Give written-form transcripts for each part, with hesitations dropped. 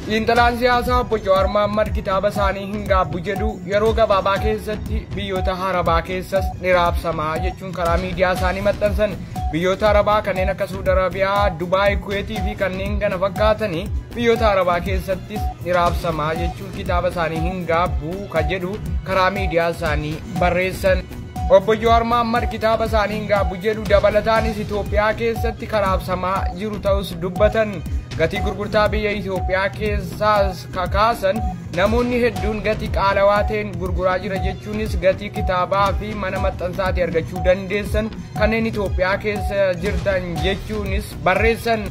Xiinxalaan siyaasaa obbo Jawaar Mohaammed kitaaba isaanii hin gaabbu jedhu yeroo gabaabaa keessatti biyyoota Arabaa keessas ni raabsamaa jechuun karaa miidiyaa isaanii maxxansan. Biyyoota Arabaa kanneen akka Saudi Arabiyaa, Dubaay, Kuweetii fi kanneen kana fakkaatanii biyyoota Arabaa keessattis ni raabsamaa jechuun kitaaba isaanii hin gaabbu kan jedhu karaa miidiyaa isaanii barreessan. Obbo Jawaar Mohaammed kitaaba isaanii hin gaabbu jedhu dabalataanis Itoophiyaa keessatti raabsamaa jiru ta'us dubbatan. Gatii gurgurtaa biyya Itoophiyaa keessaas kakaasan namoonni hedduun gatii qaalawaa ta'een gurguraa jira jechuunis gatii kitaabaa fi mana maxxansaatii argachuu dandeessan kanneen Itoophiyaa keessa jirtan jechuunis barreessan.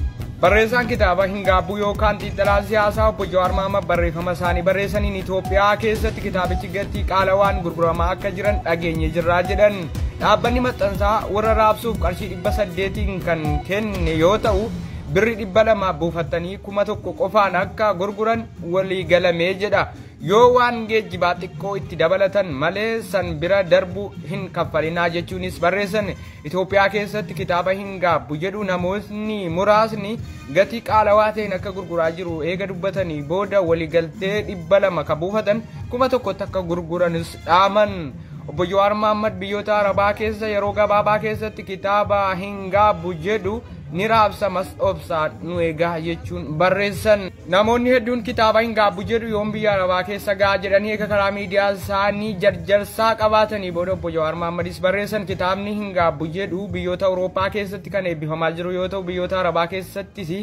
Barreessaan kitaaba hin gaabbu yookaan xiinxalaan siyaasaa obbo Jawaar Mohaammed barreeffama isaanii barreessaniin Itoophiyaa keessatti kitaabichi gatii qaalawaan gurguramaa akka jiran dhageenye jirraa jedhan. Dhaabbanni maxxansaa warra raabsuuf qarshii 800 kan kenne yoo ta'u birri 200 buufatanii 1,000 qofaan akka gurguran walii galamee jedha. Yoo waan geejjibaa xiqqoo itti dabalatan malee san bira darbu hin kaffalinaa jechuunis barreessan. Itoophiyaa keessatti kitaaba hin gaabbu jedhu namoonni muraasni gatii qaalawaa ta'een akka gurguraa jiru eega dubbatanii booda waliigaltee 200 ka buufatan 1,000 akka gurguranis dhaaman. Obbo Jawaar Mohaammed biyyoota Arabaa keessa yeroo gabaabaa keessatti kitaaba hin gaabbu jedhu ni raabsamas obsaan nu eegaa jechuun barreessan. Namoonni hedduun kitaaba hin gaabbu jedhu yoom biyya Arabaa keessa gahaa jedhanii eega karaa miidiyaa isaanii jarjarsaa qabaatanii booda obbo Jawaar Mohaammed barreessan kitaabni hin gaabbu jedhu biyyoota Awurooppaa keessatti kan eebbifamaa jiru yoo ta'u biyyoota Arabaa keessattis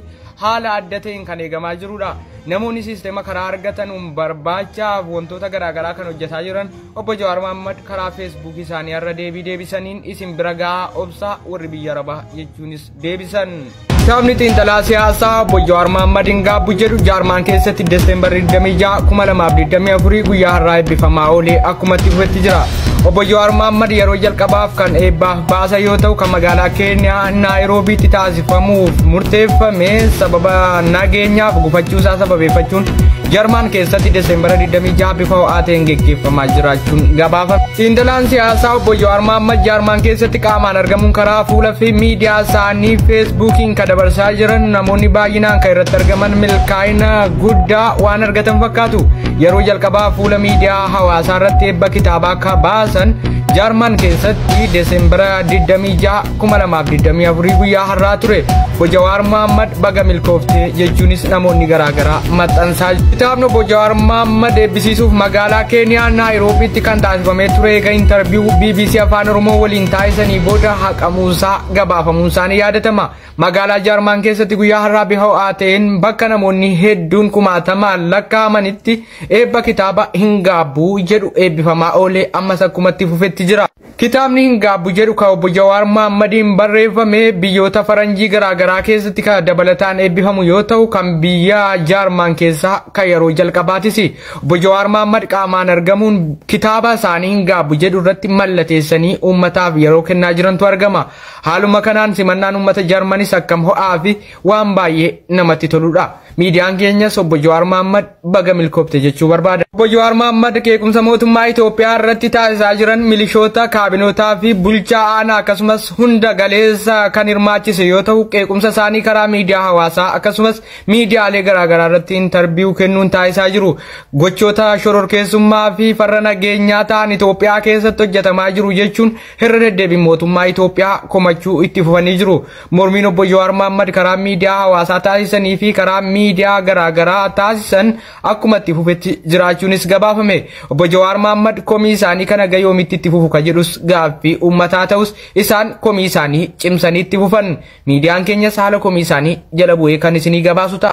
haala adda ta'een kan eegamaa jirudha. Namoonni sisteema karaa argatan barbaachaaf wantoota garaagaraa kan hojjetaa jiran obbo Jawaar Mohaammed karaa Facebook isaanii irra deebisaniin isin bira gahaa obsaa warri biyya Arabaa jechuunis deebisan. Kitaabni xiinxalaa siyaasaa obbo Jawaar Mohaammed hin gaabbu jedhu Jaarmaan keessatti Deseembar 26 2024 guyyaa har'aa eebbifamaa oolee akkumatti fufetti jira. Obbo Jawaar Mohaammed yeroo jalqabaaf kan eebbaaf baasan yoo ta'u kan magaalaa Keeniyaa Naayiroobiitti taasifamuuf murteeffame sababa nageenyaaf gufachuusaa sababeeffachuun Jarmaan keessatti Deseembar 26 bifa ho'aa ta'een geggeeffamaa jiraachuun gabaafame. Xiinxalaan siyaasaa obbo Jawaar Mohaammed Jarmaan keessatti qaamaan argamuun karaa fuula fi miidiyaa isaanii Feesbuukiin kan dabarsaa jiran namoonni baay'inaan kan irratti argaman milkaa'ina guddaa waan argatan fakkaatu. Yeroo jalqabaa fuula miidiyaa hawaasaa irratti eebba kitaabaa akka baasan Jarman keessatti Deseembar 26 2024 guyyaa har'aa ture. Obbo Jawaar Mohaammed baga milkooftee jechuunis namoonni garaagaraa maxxansaa. Kitaabni obbo Jawaar Mohaammed eebbisiisuuf magaalaa Keeniyaa Naayiroobiitti kan taasifamee ture eega intarviiyuu BBC Afaan Oromoo waliin taasisanii booda haqamuusaa gabaafamuun isaanii yaadatama. Magaalaa Jarman keessatti guyyaa har'aa bifa ho'aa ta'een bakka namoonni hedduun kumaatamaan lakkaa'amanitti eebba kitaaba hin gaabbu jedhu eebbifamaa oolee ammas akkumatti fufetti jira. Kitaabni hin gaabbu jedhu kan obbo Jawaar Mohaammed barreeffame biyyoota faranjii garaagaraa keessatti kan dabalataan eebbifamu yoo ta'u kan biyya Jarman keessaa kan yeroo jalqabaatis. Obbo Jawaar Mohaammed qaamaan argamuun kitaaba isaanii hin gaabbu jedhu irratti mallateessanii uummataaf yeroo kennaa jirantu argama. Haaluma kanaan simannaan uummata Jarmanis akkam ho'aa fi waan baay'ee namatti toludha. Miidiyaan keenyas obbo Jawaar Mohaammed baga milkoofte jechuu barbaada. Obbo Jawaar Mohaammed qeequmsa mootummaa Itoophiyaa irratti taasisaa jiran milishoota kaabinootaa fi bulchaa aanaa akkasumas hunda galeessa kan hirmaachise yoo ta'u qeequmsa isaanii karaa miidiyaa hawaasaa akkasumas miidiyaalee garaagaraa irratti intarviiyuu kennuun taasisaa jiru. Gochoota shororkeessummaa fi farra nageenyaa ta'an Itoophiyaa keessatti hojjetamaa jiru jechuun irra deddeebiin mootummaa Itoophiyaa komachuu itti fufanii jiru. Mormiin obbo Jawaar Mohaammed karaa miidiyaa hawaasaa taasisanii fi karaa miidiyaa garaagaraa taasisan akkuma itti fufetti jiraachuunis gabaafame. Obbo Jawaar Mohaammed komii isaanii kana gayoomitti itti fufu kan jedhus gaaffii uummataa ta'us isaan komii isaanii cimsanii itti fufan. Miidiyaan keenyas haala komii isaanii jala bu'ee kan isinii gabaasu ta'a.